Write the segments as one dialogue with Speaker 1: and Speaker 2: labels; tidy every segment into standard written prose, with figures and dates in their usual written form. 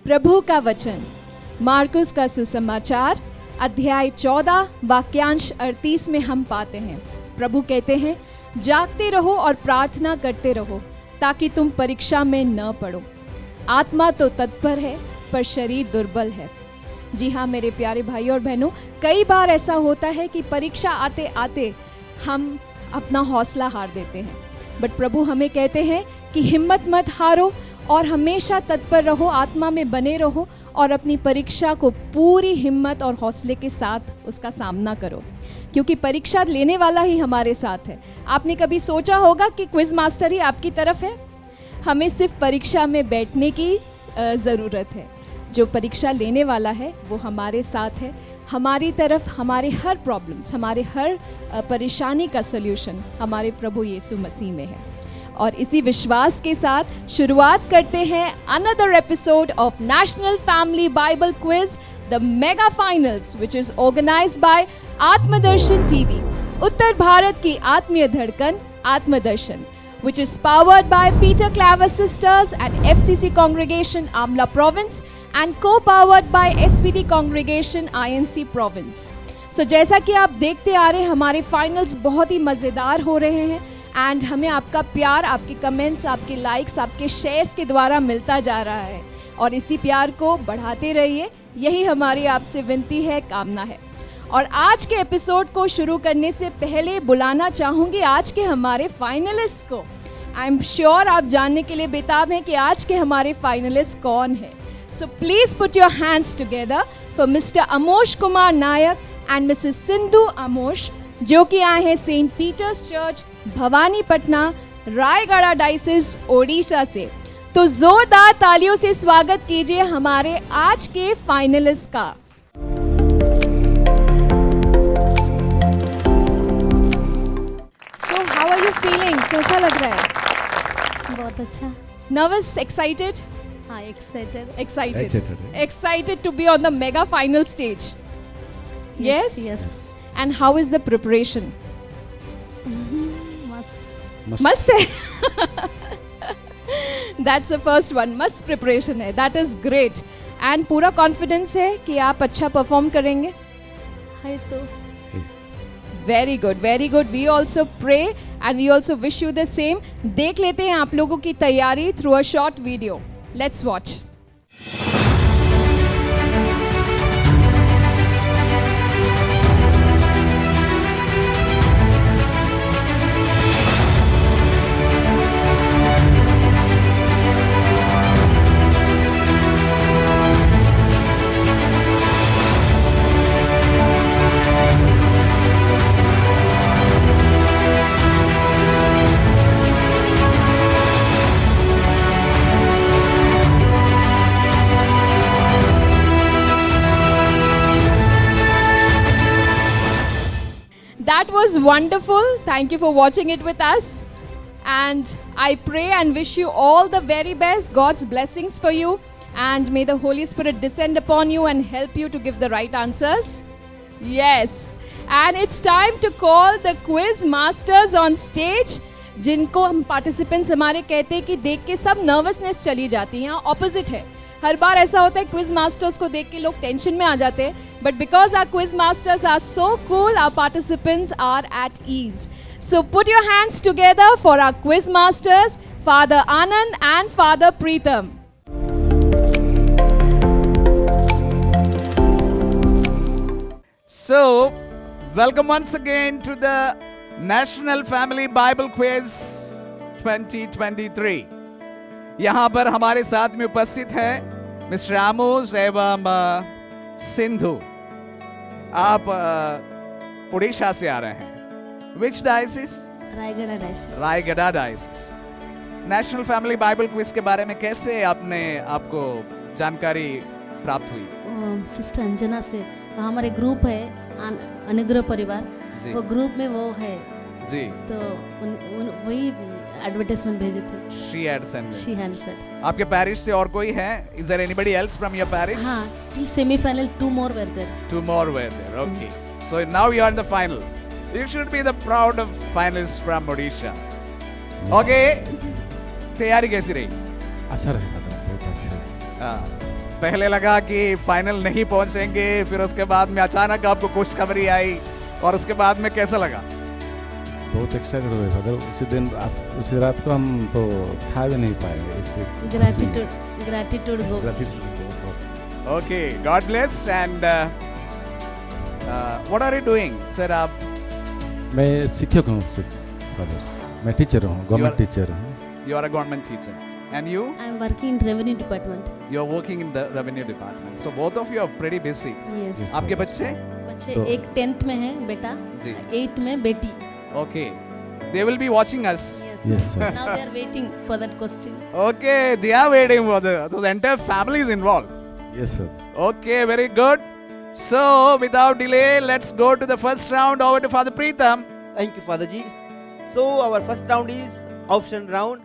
Speaker 1: प्रभु का वचन मार्कुस का सुसमाचार अध्याय 14 वाक्यांश 38 में हम पाते हैं, प्रभु कहते हैं, जागते रहो और प्रार्थना करते रहो ताकि तुम परीक्षा में न पड़ो। आत्मा तो तत्पर है पर शरीर दुर्बल है। जी हाँ मेरे प्यारे भाई और बहनों, कई बार ऐसा होता है कि परीक्षा आते आते हम अपना हौसला हार देते हैं, बट प्रभु हमें कहते हैं कि हिम्मत मत हारो और हमेशा तत्पर रहो, आत्मा में बने रहो और अपनी परीक्षा को पूरी हिम्मत और हौसले के साथ उसका सामना करो, क्योंकि परीक्षा लेने वाला ही हमारे साथ है। आपने कभी सोचा होगा कि क्विज मास्टर ही आपकी तरफ है? हमें सिर्फ परीक्षा में बैठने की ज़रूरत है। जो परीक्षा लेने वाला है वो हमारे साथ है। हमारी तरफ हमारे हर प्रॉब्लम्स, हमारे हर परेशानी का सल्यूशन हमारे प्रभु यीशु मसीह में है। और इसी विश्वास के साथ शुरुआत करते हैं another episode of national family Bible quiz, the mega finals, which is organised by Atmadarshan TV, Uttar Bharat की आत्मीय धड़कन आत्मदर्शन, which is powered by Peter Claver Sisters and FCC Congregation Amla Province and co-powered by SPD Congregation INC Province. So जैसा कि आप देखते आ रहे हैं, हमारे फाइनल्स बहुत ही मज़ेदार हो रहे हैं एंड हमें आपका प्यार, आपके कमेंट्स, आपके लाइक्स, आपके शेयर्स के द्वारा मिलता जा रहा है और इसी प्यार को बढ़ाते रहिए, यही हमारी आपसे विनती है, कामना है। और आज के एपिसोड को शुरू करने से पहले बुलाना चाहूँगी आज के हमारे फाइनलिस्ट को। आई एम श्योर आप जानने के लिए बेताब हैं कि आज के हमारे फाइनलिस्ट कौन है। So please put your hands together for mister Amosh Kumar Nayak and missus Sindhu Amosh, जो कि आए हैं saint Peter's church, Bhawanipatna, Raigarh diocese, Odisha से। तो जोरदार तालियों से स्वागत कीजिए हमारे आज के फाइनलिस्ट का। So how are you feeling? कैसा लग रहा है?
Speaker 2: बहुत अच्छा।
Speaker 1: Nervous, excited?
Speaker 2: हाँ,
Speaker 1: excited to be on the mega final stage. Yes. And how is the preparation? मस्त है। That's the first one. मस्त preparation है। That is great. And पूरा confidence है कि आप अच्छा perform करेंगे?
Speaker 2: है तो।
Speaker 1: Very good, very good. We also pray and we also wish you the same. देख लेते हैं आप लोगों की तैयारी through a short video. Let's watch. That was wonderful. Thank you for watching it with us. And I pray and wish you all the very best. God's blessings for you. And may the Holy Spirit descend upon you and help you to give the right answers. Yes. And it's time to call the quiz masters on stage. जिनको हम participants हमारे कहते हैं कि देख के सब nervousness चली जाती है। ऑपोजिट है। हर बार ऐसा होता है क्विज मास्टर्स को देख के लोग टेंशन में आ जाते हैं, but because our quiz masters are so cool, our participants are at ease. So put your hands together for our quiz masters, father Anand and father Pritam.
Speaker 3: So, welcome once again to the National Family Bible Quiz 2023. यहाँ पर हमारे साथ में उपस्थित है mister आमोस एवं सिंधु। आप उड़ीसा से आ रहे हैं। Which diocese? Raigarh diocese. National family Bible quiz के बारे में कैसे आपको जानकारी प्राप्त हुई?
Speaker 2: सिस्टर अंजना से, हमारे ग्रुप है अनुग्रह परिवार, वो ग्रुप में वो है
Speaker 3: जी,
Speaker 2: तो वही एडवर्टाइजमेंट भेजे थे।
Speaker 3: She had sent. आपके पैरिश से और कोई है? Is there anybody else from your parish?
Speaker 2: हाँ, semi-final, 2 more were there.
Speaker 3: 2 more were there. Okay. So now you are in the final. You should be the proud of finalists from Odisha. Okay. तैयारी कैसी रही?
Speaker 4: अच्छा रहा, बहुत अच्छा।
Speaker 3: पहले लगा कि फाइनल नहीं पहुंचेंगे, फिर उसके बाद में अचानक आपको खुशखबरी आई, और उसके बाद में कैसा लगा?
Speaker 4: बहुत एक्साइटेड हुए फादर। उसी रात को हम तो खा भी नहीं पाए।
Speaker 2: Gratitude go.
Speaker 3: Okay, God bless. And what are you doing sir? आप?
Speaker 4: मैं शिक्षक हूँ फादर, मैं टीचर हूँ, गवर्नमेंट टीचर हूँ।
Speaker 3: You are a government teacher. And you?
Speaker 2: I am working in revenue department.
Speaker 3: You are working in the revenue department. So both of you are pretty busy.
Speaker 2: Yes.
Speaker 4: Yes.
Speaker 3: आपके बच्चे?
Speaker 2: बच्चे
Speaker 4: तो-
Speaker 2: एक 10th में है बेटा,
Speaker 3: जी।
Speaker 2: 8th में बेटी।
Speaker 3: Okay. They will be watching us.
Speaker 4: Yes, sir.
Speaker 2: Now they are waiting for that question.
Speaker 3: Okay, they are waiting for the entire family is involved.
Speaker 4: Yes, sir.
Speaker 3: Okay, very good. So without delay, let's go to the first round. Over to Father Preetham.
Speaker 5: Thank you, Father Ji. So our first round is option round.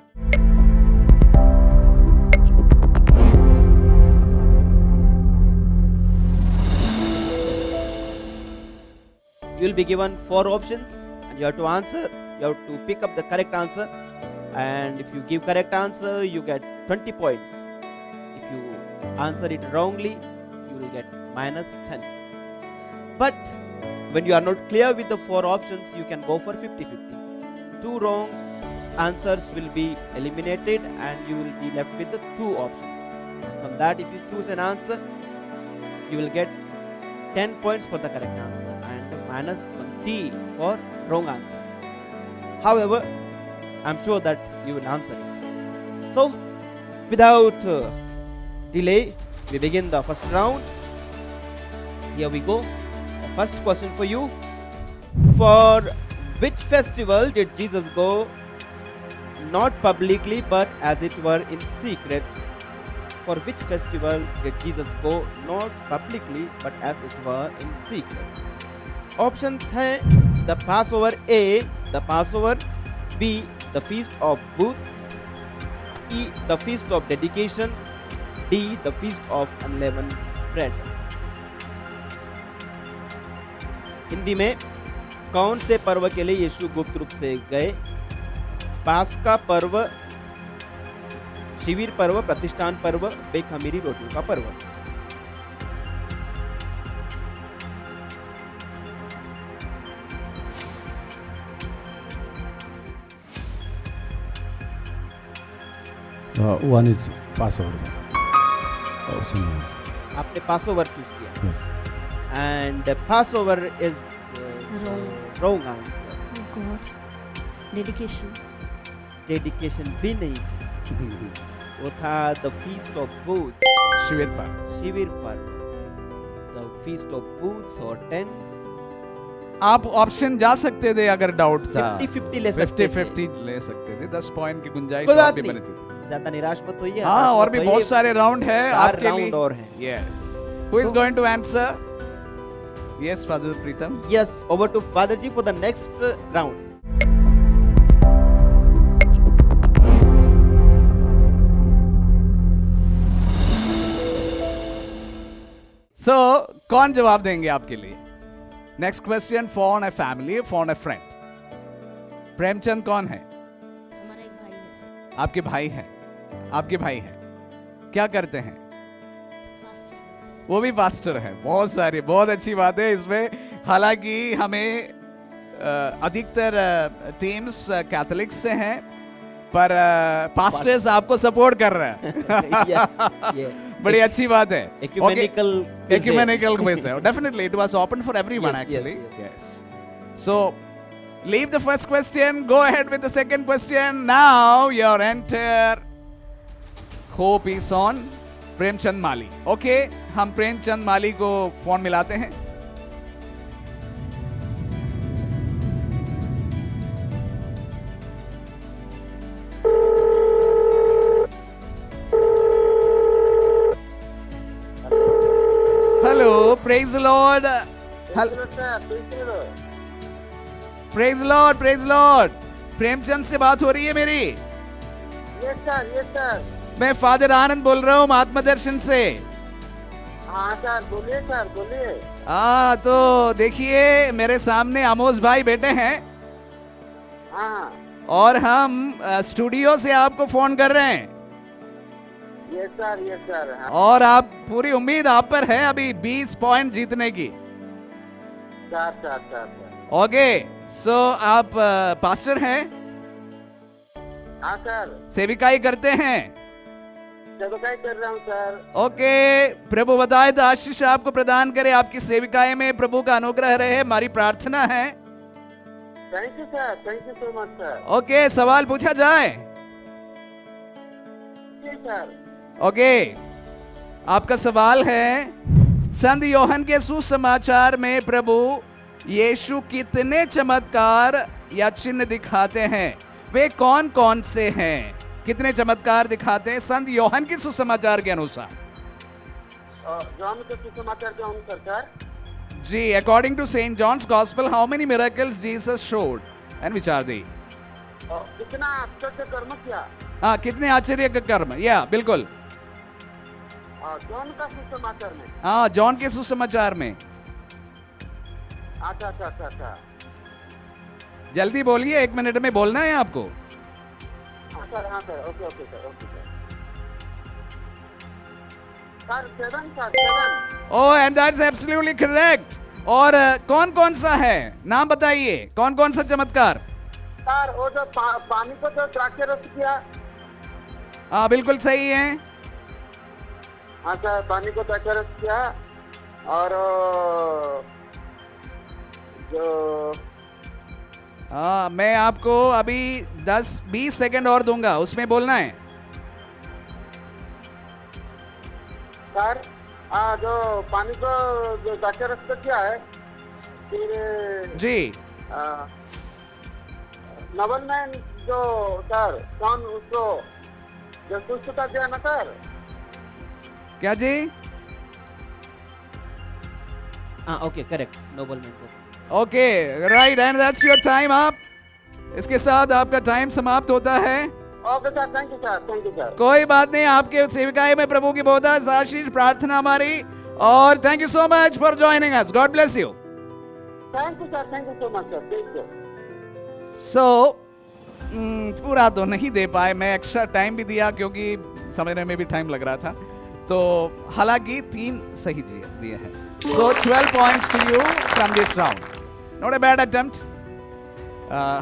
Speaker 5: You will be given 4 options and you have to answer. You have to pick up the correct answer, and if you give correct answer, you get 20 points. If you answer it wrongly, you will get minus 10. But when you are not clear with the 4 options, you can go for 50-50. 2 wrong answers will be eliminated and you will be left with the 2 options. From that, if you choose an answer, you will get 10 points for the correct answer and minus 20 for wrong answer. However, I'm sure that you will answer it. So, without delay, we begin the first round. Here we go. The first question for you. For which festival did Jesus go not publicly but as it were in secret? For which festival did Jesus go not publicly but as it were in secret? Options हैं the Passover A, the Passover B, the Feast of Booths, C, the Feast of Dedication, D, the Feast of Unleavened Bread. Hindi में कौन से पर्व के लिए यीशु गुप्त रूप से गए? पास्का पर्व, शिविर पर्व, प्रतिष्ठान पर्व, बेखमीरी रोटियों का पर्व।
Speaker 4: One is Passover. Option one.
Speaker 5: आपने पासओवर चूज किया
Speaker 4: Yes.
Speaker 5: And Passover is
Speaker 2: Wrong answer.
Speaker 5: Wrong answer.
Speaker 2: Oh God. Dedication.
Speaker 5: Dedication भी नहीं, वो था द फीस्ट ऑफ बूथ्स,
Speaker 3: शिविर पर।
Speaker 5: शिविर पर्व। द फीस्ट ऑफ बूथ्स और टेंट्स।
Speaker 3: आप ऑप्शन जा सकते थे अगर डाउट था।
Speaker 5: 50-50 ले सकते थे।
Speaker 3: 50-50 ले सकते थे। 10 पॉइंट की गुंजाइश
Speaker 5: कोई बात
Speaker 3: आपकी
Speaker 5: नहीं।
Speaker 3: बनी थी।
Speaker 5: ज्यादा निराश मत होइए।
Speaker 3: हाँ,
Speaker 5: हताश
Speaker 3: और
Speaker 5: मत
Speaker 3: भी
Speaker 5: होइए।
Speaker 3: बहुत सारे राउंड है
Speaker 5: 4
Speaker 3: आपके लिए।
Speaker 5: राउंड और हैं।
Speaker 3: Yes. Who is
Speaker 5: So-
Speaker 3: going to answer? Yes, Father Preetham.
Speaker 5: Yes, over to Father Ji for the next round.
Speaker 3: So, कौन जवाब देंगे आपके लिए? Next question, for a family, for a friend. Premchand कौन है?
Speaker 2: हमारा एक भाई है,
Speaker 3: आपके भाई हैं। आपके भाई हैं, क्या करते हैं?
Speaker 2: pastor.
Speaker 3: वो भी पास्टर है। बहुत सारी, बहुत अच्छी बात है इसमें। हालांकि हमें अधिकतर टीम्स कैथोलिक से हैं, पर पास्टर्स आपको सपोर्ट कर रहे हैं।
Speaker 5: Yeah.
Speaker 3: बड़ी अच्छी बात है।
Speaker 5: Ecumenical quiz है।
Speaker 3: Ecumenical quiz है। Definitely, it was open for everyone
Speaker 5: Yes,
Speaker 3: actually.
Speaker 5: yes.
Speaker 3: So, leave the first question. Go ahead with the second question. Now your entire hope is on Premchand Mali. Okay, हम प्रेमचंद माली को phone मिलाते हैं। Hello, praise the Lord. Praise the Lord, praise the Lord. Premchand से बात हो रही है मेरी?
Speaker 6: Yes sir.
Speaker 3: मैं फादर आनंद बोल रहा हूँ आत्मदर्शन से।
Speaker 6: हाँ सर, बोलिए सर, बोलिए।
Speaker 3: तो देखिए, मेरे सामने आमोस भाई बैठे हैं
Speaker 6: हाँ
Speaker 3: और हम स्टूडियो से आपको फोन कर रहे हैं।
Speaker 6: यस सर हाँ
Speaker 3: और आप पूरी उम्मीद आप पर है अभी 20 पॉइंट जीतने की।
Speaker 6: सर
Speaker 3: ओके, सो आप पास्टर हैं,
Speaker 6: हाँ सर,
Speaker 3: सेविकाई करते हैं।
Speaker 6: सेवकाई कर रहा हूँ सर।
Speaker 3: ओके, प्रभु बताए तो आशीष आपको प्रदान करे, आपकी सेविकाई में प्रभु का अनुग्रह रहे, हमारी प्रार्थना है।
Speaker 6: Thank you sir, thank you so much sir.
Speaker 3: Okay, सवाल पूछा जाए?
Speaker 6: जी सर।
Speaker 3: ओके, आपका सवाल है, संत योहन के सुसमाचार में प्रभु यीशु कितने चमत्कार या चिन्ह दिखाते हैं? वे कौन कौन से हैं? कितने चमत्कार दिखाते हैं संत योहन के सुसमाचार के अनुसार?
Speaker 6: जॉन के सुसमाचार के अनुसार sir,
Speaker 3: ji, according to saint John's gospel, how many miracles Jesus showed and which are they?
Speaker 6: कितना आश्चर्य कर्म किया।
Speaker 3: हाँ, कितने आश्चर्य का कर्म, या बिल्कुल,
Speaker 6: जॉन का सुसमाचार में।
Speaker 3: हाँ, जॉन के सुसमाचार में।
Speaker 6: अच्छा।
Speaker 3: जल्दी बोलिए, 1 मिनट में बोलना है आपको।
Speaker 6: हाँ sir, okay sir. Sir 7
Speaker 3: oh, and that's absolutely correct. और कौन कौन सा है, नाम बताइए, कौन कौन सा चमत्कार?
Speaker 6: सर वो जो पानी को जो द्राक्षे रस किया।
Speaker 3: हाँ, बिल्कुल सही है।
Speaker 6: हाँ सर, पानी को द्राक्षे रस किया, और जो
Speaker 3: हाँ, मैं आपको अभी 10-20 सेकंड और दूंगा, उसमें बोलना है।
Speaker 6: सर जो पानी को जो द्राक्षे रस को किया है, फिर
Speaker 3: जी,
Speaker 6: नवल में जो सर कौन उसको जो सुस्तता दिया ना सर।
Speaker 3: क्या जी?
Speaker 5: ओके, करेक्ट, नोबलमैन को।
Speaker 3: Okay, right, and that's your time up. इसके साथ आपका टाइम समाप्त होता है।
Speaker 6: Okay sir, thank you sir.
Speaker 3: कोई बात नहीं, आपके सेविकाई में प्रभु की बहुत आशीष प्रार्थना हमारी, और thank you so much for joining us. God bless you.
Speaker 6: Thank you so much sir, thank you.
Speaker 3: So पूरा तो नहीं दे पाए, मैं एक्स्ट्रा टाइम भी दिया क्योंकि समझने में भी टाइम लग रहा था, तो हालांकि 3 सही दिए हैं। So 12 points to you from this round, not a bad attempt.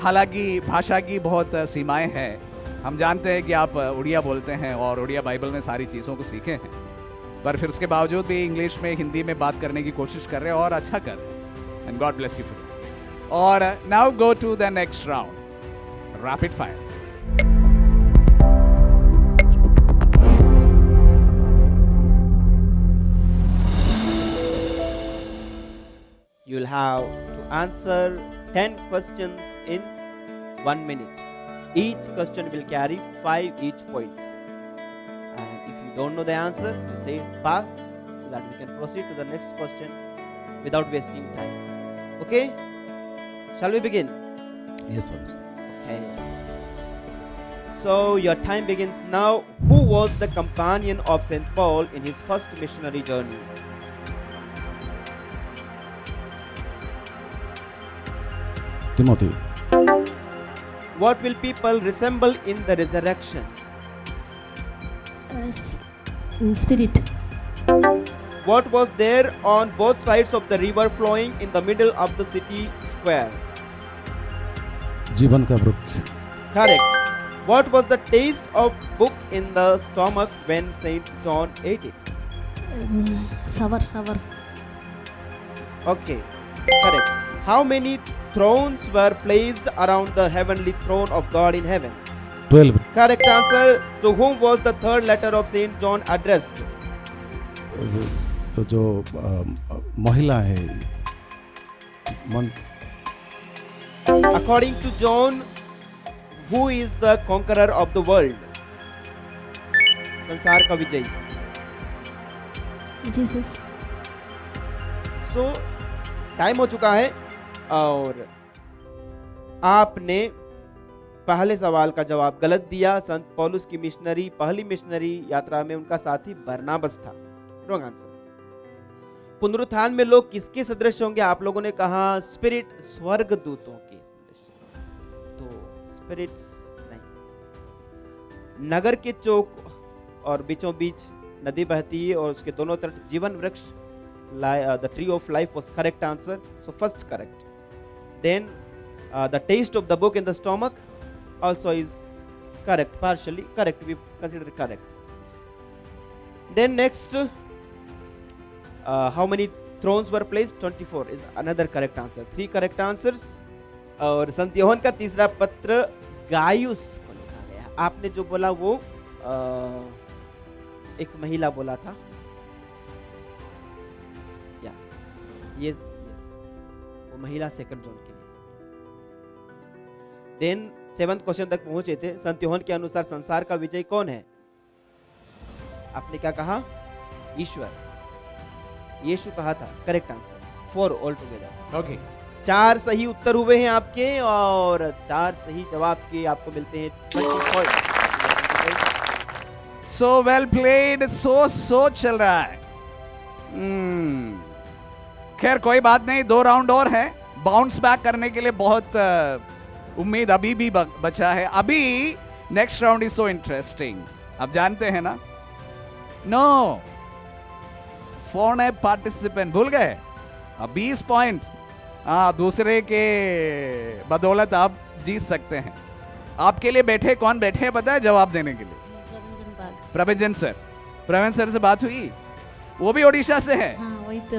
Speaker 3: हालांकि भाषा की बहुत सीमाएं हैं, हम जानते हैं कि आप उड़िया बोलते हैं और उड़िया बाइबल में सारी चीज़ों को सीखे हैं, पर फिर उसके बावजूद भी इंग्लिश में, हिंदी में बात करने की कोशिश कर रहे हैं, और अच्छा कर रहे हैं, and God bless you for. और now go to the next round, rapid fire.
Speaker 5: You'll have to answer 10 questions in 1 minute. Each question will carry 5 each points. And if you don't know the answer, you say pass, so that we can proceed to the next question without wasting time. Okay? Shall we begin?
Speaker 4: Yes, sir.
Speaker 5: Okay. So your time begins now. Who was the companion of St. Paul in his first missionary journey?
Speaker 4: Timothy.
Speaker 5: What will people resemble in the resurrection?
Speaker 2: Spirit.
Speaker 5: What was there on both sides of the river flowing in the middle of the city square?
Speaker 4: जीवन का वृक्ष.
Speaker 5: Correct. What was the taste of book in the stomach when Saint John ate it?
Speaker 2: Sour.
Speaker 5: Okay, correct. How many thrones were placed around the heavenly throne of God in heaven?
Speaker 4: 12.
Speaker 5: Correct answer. To whom was the third letter of Saint John addressed?
Speaker 4: तो जो महिला है,
Speaker 5: According to John, who is the conqueror of the world? संसार का विजयी.
Speaker 2: Jesus.
Speaker 5: So, time हो चुका है, और आपने पहले सवाल का जवाब गलत दिया। संत पौलुस की पहली मिशनरी यात्रा में उनका साथी बरनाबस था। Wrong answer. पुनरुत्थान में लोग किसके सदृश होंगे? आप लोगों ने कहा स्पिरिट, स्वर्ग दूतों के सदृश। तो स्पिरिट्स नहीं। नगर के चौक और बीचों बीच नदी बहती है और उसके दोनों तरफ जीवन वृक्ष, the tree of life was correct answer, so first correct. Then the taste of the book in the stomach also is correct, partially correct, we consider correct. Then next, how many thrones were placed? 24 is another correct answer. 3 correct answers. और संत योहन का तीसरा पत्र गायुस को लिखा गया. आपने जो बोला वो एक महिला बोला था, या ये वो महिला सेकंड जोन के लिए. देन 7th क्वेश्चन तक पहुंचे थे. संत यूहन्ना के अनुसार संसार का विजय कौन है? आपने क्या कहा? ईश्वर, यीशु कहा था. Correct answer. 4 all together.
Speaker 3: Okay,
Speaker 5: 4 सही उत्तर हुए हैं आपके और 4 सही जवाब के आपको मिलते हैं 20 point.
Speaker 3: So well played. So चल रहा है. खैर कोई बात नहीं, 2 राउंड और है. बाउंस बैक करने के लिए बहुत उम्मीद अभी भी बचा है. अभी next round is so interesting. आप जानते हैं ना, नो फोन है पार्टिसिपेंट भूल गए. अब 20 पॉइंट दूसरे के बदौलत आप जीत सकते हैं. आपके लिए बैठे, कौन बैठे हैं पता है जवाब देने के लिए? प्रभंजन सर. प्रभंजन सर से बात हुई? वो भी ओडिशा से है.
Speaker 2: हाँ, वही तो.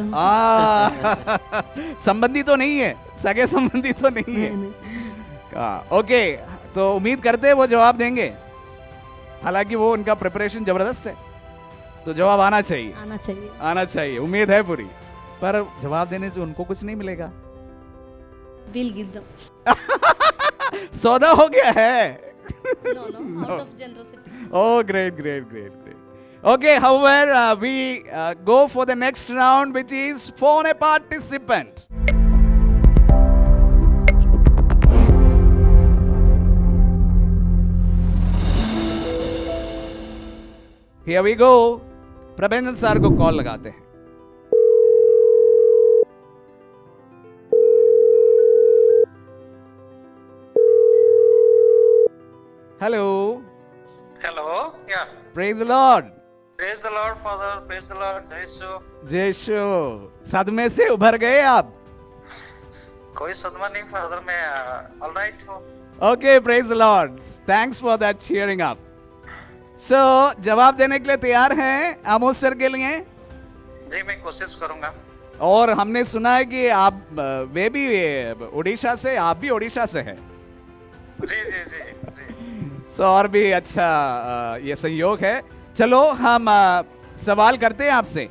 Speaker 3: संबंधी तो नहीं है, सगे संबंधी तो नहीं है. ओके, तो उम्मीद करते हैं वो जवाब देंगे. हालांकि वो उनका प्रिपरेशन जबरदस्त है, तो जवाब आना चाहिए. आना चाहिए, उम्मीद है पूरी. पर जवाब देने से उनको कुछ नहीं मिलेगा.
Speaker 2: We'll give them.
Speaker 3: सौदा हो गया है.
Speaker 2: No, out of generosity.
Speaker 3: Oh, great. Okay, however, we go for the next round, which is phone a participant. Here we go. प्रबंधन सर को कॉल लगाते हैं. Hello.
Speaker 7: Hello. Yeah.
Speaker 3: Praise the Lord.
Speaker 7: Praise the Lord, Father. Praise the Lord.
Speaker 3: जय show. सदमे से उभर गए आप?
Speaker 7: कोई सदमा नहीं फादर, मैं ऑल राइट हूँ.
Speaker 3: Okay, praise the Lord. Thanks for that cheering up. So, जवाब देने के लिए तैयार हैं आमोद सर के लिए?
Speaker 7: जी, मैं कोशिश करूंगा.
Speaker 3: और हमने सुना है कि आप वे भी उड़ीसा से, आप भी उड़ीसा से हैं.
Speaker 7: जी.
Speaker 3: सो और भी अच्छा ये संयोग है. चलो हम सवाल करते हैं आपसे.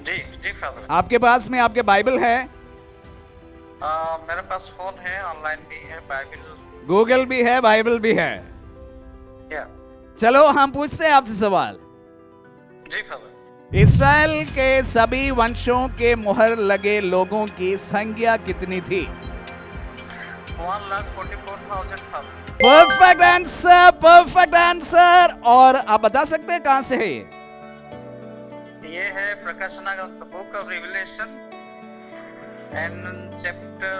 Speaker 7: जी फादर.
Speaker 3: आपके पास में आपके बाइबल है?
Speaker 7: मेरे पास फोन है, ऑनलाइन भी है, बाइबल,
Speaker 3: गूगल भी है, बाइबल भी है.
Speaker 7: या.
Speaker 3: चलो हम पूछते हैं आपसे सवाल.
Speaker 7: जी फादर.
Speaker 3: इस्राएल के सभी वंशों के मुहर लगे लोगों की संख्या कितनी थी?
Speaker 7: 1,44,000 फादर.
Speaker 3: Perfect answer. और आप बता सकते हैं कहां से है
Speaker 7: ये है प्रकाशना book of revelation and chapter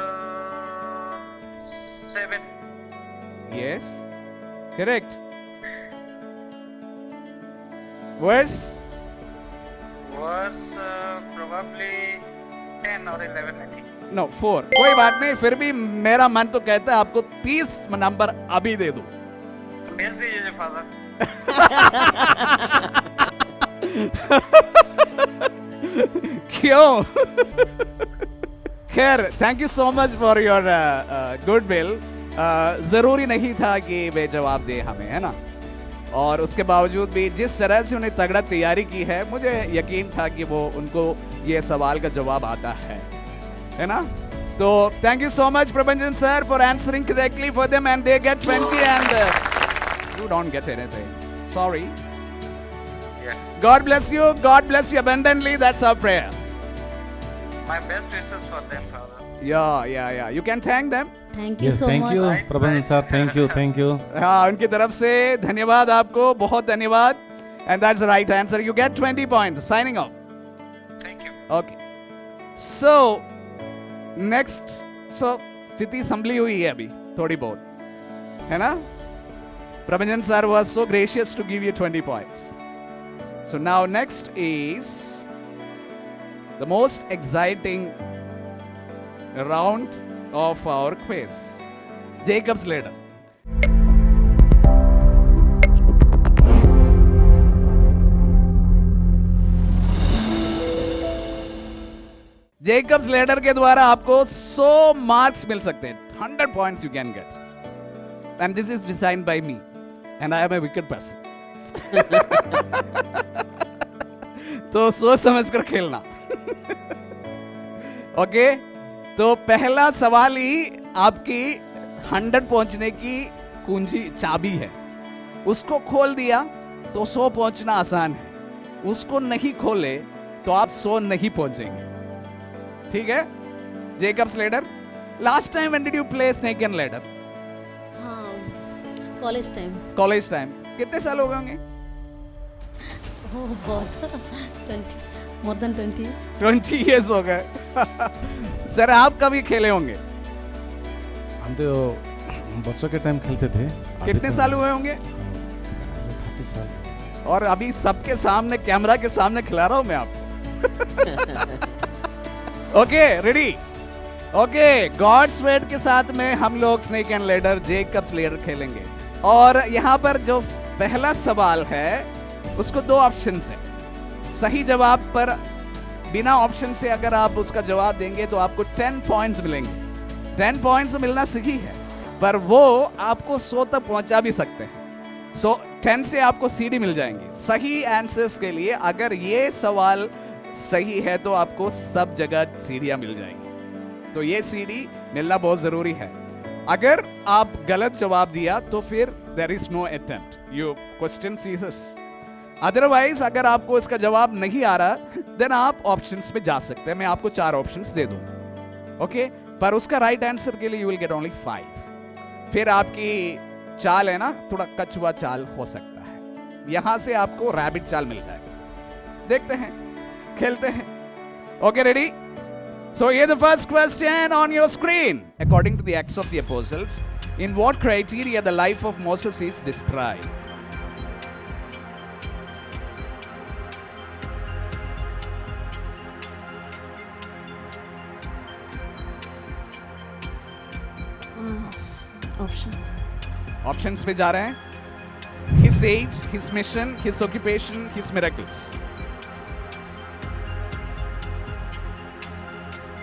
Speaker 7: 7.
Speaker 3: Yes, correct. Verse
Speaker 7: probably 10 or 11 I think.
Speaker 3: No 4. कोई बात नहीं, फिर भी मेरा मन तो कहता है आपको 30 नंबर अभी दे दो.
Speaker 7: भेज दीजिए फादर.
Speaker 3: क्यों? खैर, thank you so much for your good will. जरूरी नहीं था कि वे जवाब दे हमें, है ना. और उसके बावजूद भी जिस तरह से उन्हें तगड़ा तैयारी की है, मुझे यकीन था कि वो उनको ये सवाल का जवाब आता है ना. तो थैंक यू सो मच प्रबंधन sir for answering correctly for them and they get 20 and you don't get anything. Sorry. God bless you abundantly. That's our prayer.
Speaker 7: My best wishes for them, Father.
Speaker 3: Yeah. You can thank them.
Speaker 2: Thank you so
Speaker 4: thank
Speaker 2: much.
Speaker 4: you प्रबंधन sir. thank you.
Speaker 3: हाँ, उनकी तरफ से धन्यवाद आपको, बहुत धन्यवाद. And that's the right answer. You get 20 points. Signing off.
Speaker 7: Thank you.
Speaker 3: Okay. So next. So स्थिति संभली हुई है अभी थोड़ी बहुत, है ना. Prabhanjan sir was so gracious to give you 20 points. So now next is the most exciting round of our quiz. Jacob's ladder. Jacob's ladder के द्वारा आपको 100 मार्क्स मिल सकते हैं. 100 points you can get. And this is designed by me. And I am a wicked person. तो सोच समझ कर खेलना. ओके, तो पहला सवाल ही आपकी 100 पहुंचने की कुंजी चाबी है. उसको खोल दिया तो 100 पहुंचना आसान है. उसको नहीं खोले तो आप 100 नहीं पहुंचेंगे. ठीक है? Jacob's ladder. Last time when did you play snake and ladder?
Speaker 2: हाँ, कॉलेज टाइम.
Speaker 3: College time. कितने साल हो गए होंगे?
Speaker 2: ओह बहुत 20 मोर देन 20.
Speaker 3: 20 years हो गए. सर आप कभी खेले होंगे?
Speaker 4: हम तो बच्चों के टाइम खेलते थे.
Speaker 3: कितने साल हुए होंगे?
Speaker 4: 30 साल.
Speaker 3: और अभी सबके सामने, कैमरा के सामने खिला रहा हूं मैं आपको. Okay, ready? Okay, God's wait के साथ में हम लोग snake and ladder, Jacob's ladder खेलेंगे. और यहाँ पर जो पहला सवाल है उसको 2 ऑप्शंस है. सही जवाब पर बिना ऑप्शन से अगर आप उसका जवाब देंगे तो आपको 10 पॉइंट्स मिलेंगे. 10 पॉइंट्स मिलना सही है, पर वो आपको 100 तक पहुंचा भी सकते हैं. 10 से आपको सीढ़ी मिल जाएंगे. सही आंसर्स के लिए अगर ये सवाल सही है तो आपको सब जगह सीढ़ियां मिल जाएंगी. तो ये सीढ़ी मिलना बहुत जरूरी है. अगर आप गलत जवाब दिया तो फिर there is no attempt, you question ceases. Otherwise अगर आपको इसका जवाब नहीं आ रहा देन आप ऑप्शंस पे जा सकते हैं. मैं आपको 4 ऑप्शंस दे दूंगा. ओके, पर उसका राइट आंसर के लिए यू विल गेट ओनली 5. फिर आपकी चाल है ना, थोड़ा कछुआ चाल हो सकता है. यहां से आपको रैबिट चाल मिल जाएगा. देखते हैं, खेलते हैं. Okay, ready? So here the first question on your screen. According to the Acts of the Apostles, in what criteria the life of Moses is described?
Speaker 2: Option.
Speaker 3: Options पे जा रहे हैं. His age, his mission, his occupation, his miracles.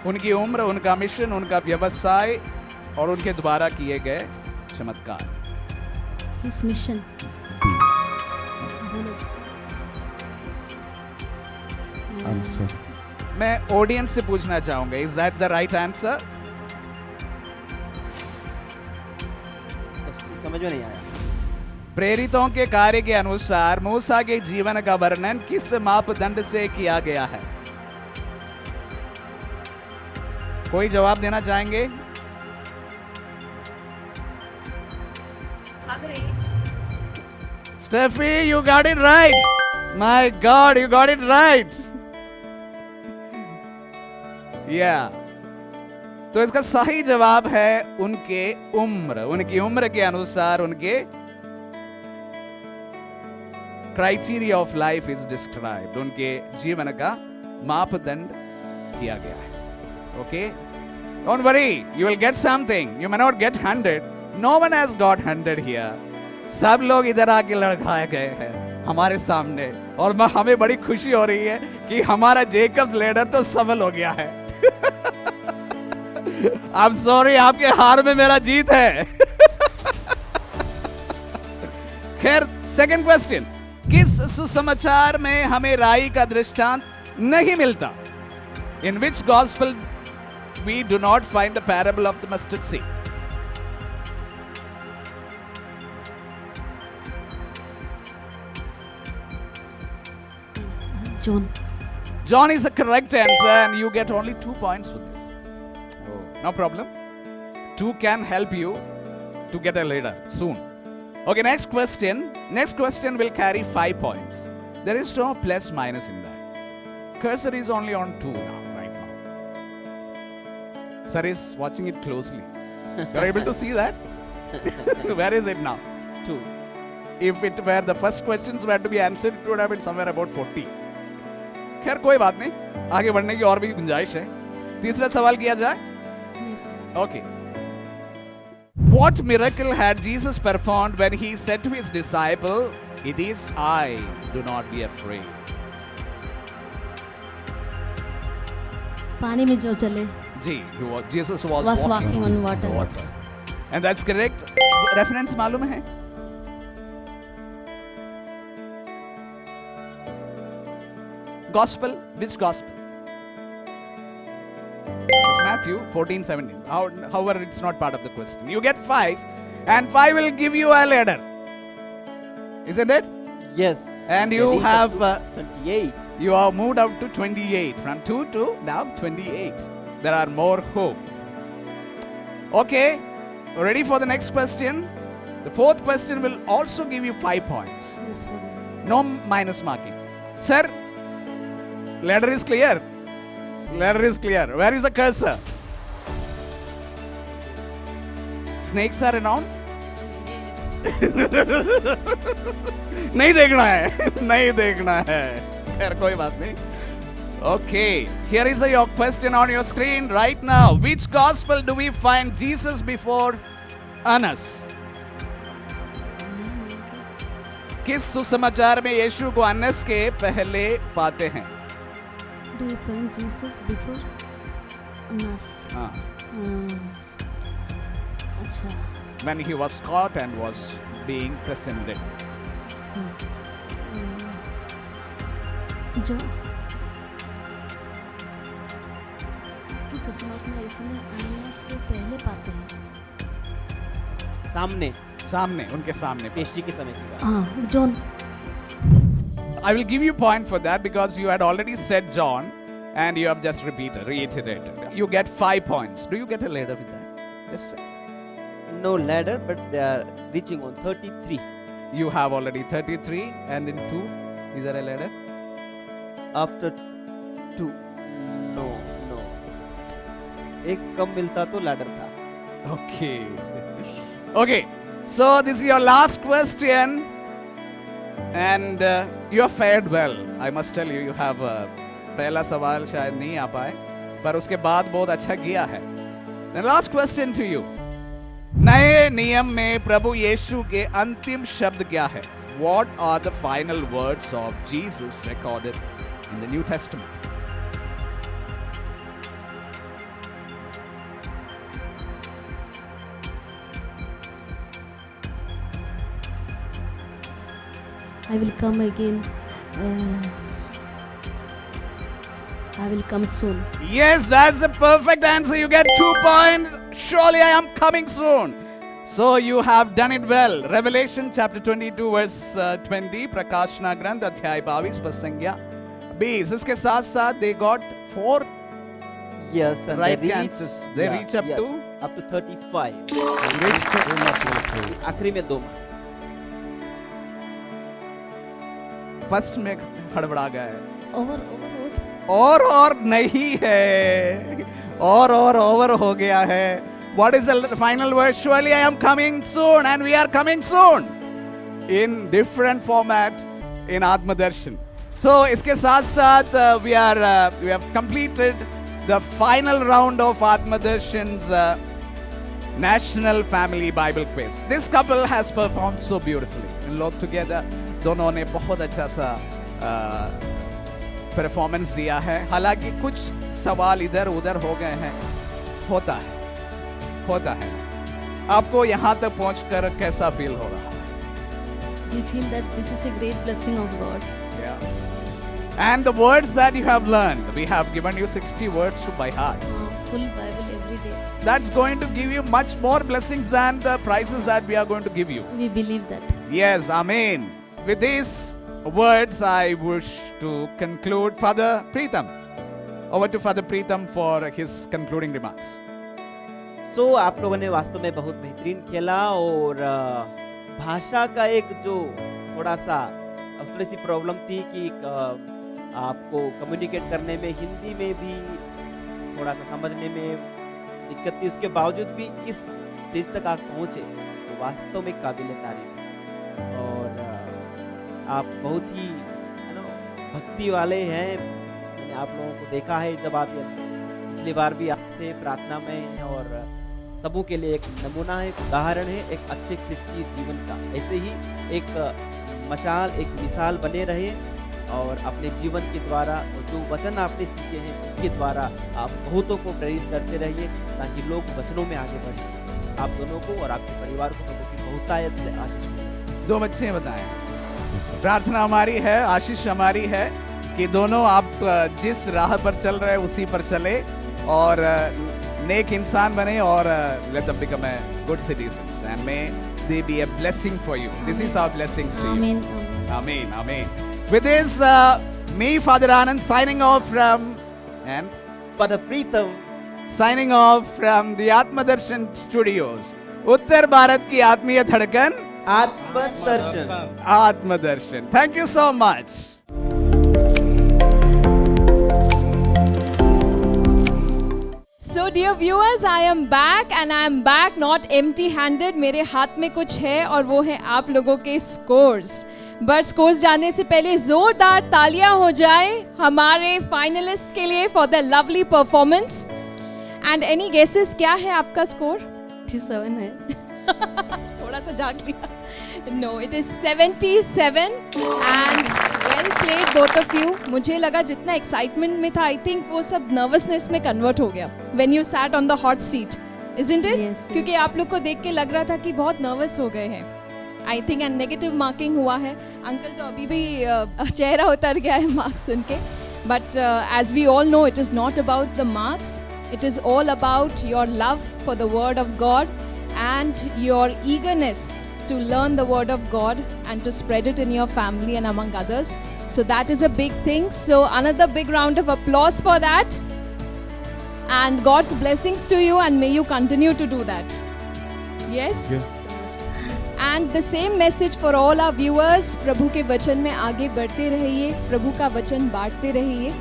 Speaker 3: उनकी उम्र, उनका mission, उनका व्यवसाय और उनके द्वारा किए गए चमत्कार.
Speaker 2: His mission.
Speaker 4: आंसर.
Speaker 3: मैं ऑडियंस से पूछना चाहूंगा, is that the right answer?
Speaker 5: समझ में नहीं आया.
Speaker 3: प्रेरितों के कार्य के अनुसार मूसा के जीवन का वर्णन किस मापदंड से किया गया है? कोई जवाब देना चाहेंगे? Steffi, you got it right. My God, you got it right. Yeah. तो इसका सही जवाब है उनके उम्र. उनकी उम्र के अनुसार उनके criteria of life is described. उनके जीवन का मापदंड दिया गया है. Okay? Don't worry, you will get something. You may not get 100. No one has got 100 here. सब लोग इधर आके लड़खड़ाए गए हैं हमारे सामने, और हमें बड़ी खुशी हो रही है कि हमारा जेकब्स लैडर तो सफल हो गया है. I'm sorry, आपके हार में मेरा जीत है. खैर, सेकंड क्वेश्चन. किस सुसमाचार में हमें राई का दृष्टांत नहीं मिलता? In which gospel we do not find the parable of the mustard seed?
Speaker 2: John.
Speaker 3: John is the correct answer, and you get only 2 points for this. Oh, no problem. 2 can help you to get a ladder soon. Okay, next question. Next question will carry 5 points. There is no plus minus in that. Cursor is only on 2 now, right now. Sir is watching it closely. You are able to see that? Where is it now?
Speaker 5: 2.
Speaker 3: If it were the first questions were to be answered, it would have been somewhere about 40. खैर कोई बात नहीं, आगे बढ़ने की और भी गुंजाइश है. तीसरा सवाल किया जाए.
Speaker 2: Yes.
Speaker 3: Okay. What miracle had Jesus performed when he said to his disciple, "It is I, do not be afraid"?
Speaker 2: पानी में जो चले.
Speaker 3: जी, Jesus was
Speaker 2: walking on water.
Speaker 3: And that's correct. Reference मालूम है? Gospel, which gospel? It's Matthew 14:17. However, it's not part of the question. You get 5, and 5 will give you a ladder. Isn't it?
Speaker 5: Yes.
Speaker 3: And you
Speaker 5: They reach
Speaker 3: have
Speaker 5: up to 28.
Speaker 3: you have moved up to 28. From 2 to now 28. There are more hope. Okay, ready for the next question? The fourth question will also give you 5 points.
Speaker 2: Yes, Father.
Speaker 3: No minus marking. Sir, ladder is clear. Ladder is clear. Where is the cursor? Snakes are around? नहीं देखना है, नहीं देखना है. खैर कोई बात नहीं. Okay, here is your question on your screen right now. Which gospel do we find Jesus before Annas? किस सुसमाचार में यीशु को अन्नस के पहले पाते हैं?
Speaker 2: Do you find Jesus before Annas?
Speaker 3: हाँ.
Speaker 2: अच्छा.
Speaker 3: When he was caught and was being presented.
Speaker 2: जो किस सुसमाचार में यीशु ने अन्नास के पहले पाते हैं.
Speaker 5: सामने
Speaker 3: सामने, उनके सामने.
Speaker 5: पेशी के समय की बात.
Speaker 2: हाँ, John.
Speaker 3: I will give you point for that because you had already said John and you have just reiterated. You get 5 points. Do you get a ladder with that? Yes, sir.
Speaker 5: No ladder, but they are reaching on 33.
Speaker 3: You have already 33 and in 2, is there a ladder?
Speaker 5: After 2, no. एक कम मिलता तो ladder था.
Speaker 3: Okay. Okay. So this is your last question. And you have fared well. I must tell you, you have पहला सवाल शायद नहीं आ पाए, पर उसके बाद बहुत अच्छा किया है. The last question to you. नए नियम में प्रभु यीशु के अंतिम शब्द क्या है? What are the final words of Jesus recorded in the New Testament?
Speaker 2: I will come again. I will come soon.
Speaker 3: Yes, that's the perfect answer. You get 2 points. Surely I am coming soon. So you have done it well. Revelation chapter 22 verse 20. प्रकाशना ग्रंथ अध्याय 22 पद संख्या 20. इसके साथ साथ they got 4
Speaker 5: Yes, and
Speaker 3: right
Speaker 5: they reach,
Speaker 3: answers. They reach up to?
Speaker 5: up to 35. आखिरी में 2 marks.
Speaker 3: First में हड़बड़ा गया है.
Speaker 2: Over.
Speaker 3: और नहीं है. और ओवर हो गया है. What is the final word? Surely I am coming soon, and we are coming soon in different format in Atmadarshan. So इसके साथ साथ we have completed the final round of Atmadarshan's National Family Bible Quiz. This couple has performed so beautifully. In लोग together दोनों ने बहुत अच्छा सा performance दिया है. हालांकि कुछ सवाल इधर उधर हो गए हैं. होता है. आपको यहाँ तक पहुँचकर कैसा फील हो रहा है?
Speaker 2: We feel that this is a great blessing of God.
Speaker 3: Yeah. And the words that you have learned, we have given you 60 words to by heart.
Speaker 2: Full Bible every day.
Speaker 3: That's going to give you much more blessings than the prizes that we are going to give you.
Speaker 2: We believe that.
Speaker 3: Yes, Amen. With these words, I wish to conclude. Father Preetham. Over to Father Preetham for his concluding remarks.
Speaker 5: So आप लोगों ने वास्तव में बहुत बेहतरीन खेला और भाषा का एक जो थोड़ी सी प्रॉब्लम थी कि आपको कम्युनिकेट करने में हिंदी में भी थोड़ा सा समझने में दिक्कत थी. उसके बावजूद भी इस स्टेज तक आप पहुँचे तो वास्तव में काबिल तारीफ है. और आप बहुत ही भक्ति वाले हैं। मैंने आप लोगों को देखा है जब आप पिछली बार भी आप थे प्रार्थना में, और सबों के लिए एक नमूना है, एक उदाहरण है एक अच्छे क्रिस्तीय जीवन का। ऐसे ही एक मशाल, एक मिसाल बने रहे और अपने जीवन के द्वारा जो वचन आपने सीखे हैं उनके द्वारा आप बहुतों को प्रेरित करते रहिए, ताकि लोग वचनों में आगे बढ़ें। आप दोनों को और आपके परिवार को प्रभु की बहुतायत से आशीष मिले।
Speaker 3: दो बच्चे बताएं। प्रार्थना हमारी है, आशीष हमारी है कि दोनों आप जिस राह पर चल रहे उसी पर चले और नेक इंसान बने और let them become a good citizens and may they be a blessing for you. This is our blessings to you.
Speaker 2: Amen.
Speaker 3: Amen. Amen. With this, me, Father Anand, signing off from and
Speaker 5: Father Preetham
Speaker 3: signing off from the Atmadarshan Studios. उत्तर भारत की आत्मीय धड़कन
Speaker 5: आत्मदर्शन।
Speaker 3: Atmadarshan. Thank you so much.
Speaker 1: So dear viewers, I am back and I am back not empty handed. मेरे हाथ में कुछ है और वो है आप लोगों के स्कोर्स। बट स्कोर्स जानने से पहले जोरदार तालियां हो जाए हमारे फाइनलिस्ट के लिए for the lovely performance. And any guesses, क्या है आपका स्कोर?
Speaker 2: 87 है।
Speaker 1: थोड़ा सा जाग लिया। No, it is 77 and well played both of you. मुझे लगा जितना एक्साइटमेंट में था, आई थिंक वो सब नर्वसनेस में कन्वर्ट हो गया when you sat on the hot seat, isn't it?
Speaker 2: Yes, yes.
Speaker 1: क्योंकि आप लोग को देख के लग रहा था कि बहुत नर्वस हो गए हैं, I think, and negative marking हुआ है। अंकल तो अभी भी चेहरा उतर गया है मार्क्स सुन के। But as we all know, it is not about the marks, it is all about your love for the word of God and your eagerness to learn the word of God and to spread it in your family and among others. So that is a big thing. So another big round of applause for that. And God's blessings to you and may you continue to do that. Yes? And the same message for all our viewers. प्रभु के वचन में आगे बढ़ते रहिए, प्रभु का वचन बांटते रहिए।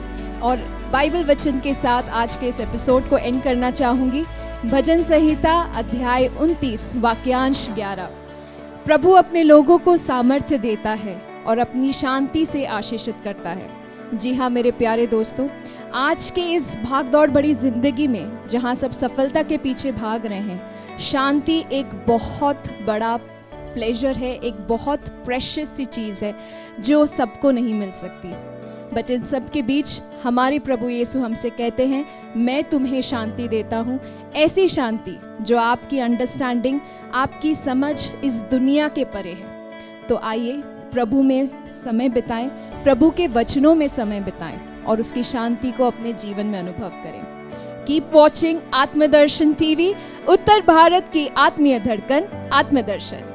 Speaker 1: और बाइबल वचन के साथ आज के इस एपिसोड को एंड करना चाहूँगी। भजन संहिता अध्याय 29 वाक्यांश 11। प्रभु अपने लोगों को सामर्थ्य देता है और अपनी शांति से आशीषित करता है। जी हाँ मेरे प्यारे दोस्तों, आज के इस भागदौड़ बड़ी जिंदगी में जहाँ सब सफलता के पीछे भाग रहे हैं, शांति एक बहुत बड़ा प्लेजर है, एक बहुत प्रेशियस सी चीज़ है जो सबको नहीं मिल सकती। बट इन सब के बीच हमारे प्रभु यीशु हमसे कहते हैं, मैं तुम्हें शांति देता हूँ, ऐसी शांति जो आपकी अंडरस्टैंडिंग, आपकी समझ इस दुनिया के परे है। तो आइए प्रभु में समय बिताएं, प्रभु के वचनों में समय बिताएं और उसकी शांति को अपने जीवन में अनुभव करें। Keep watching आत्मदर्शन TV, Uttar Bharat की आत्मीय धड़कन, आत्मदर्शन।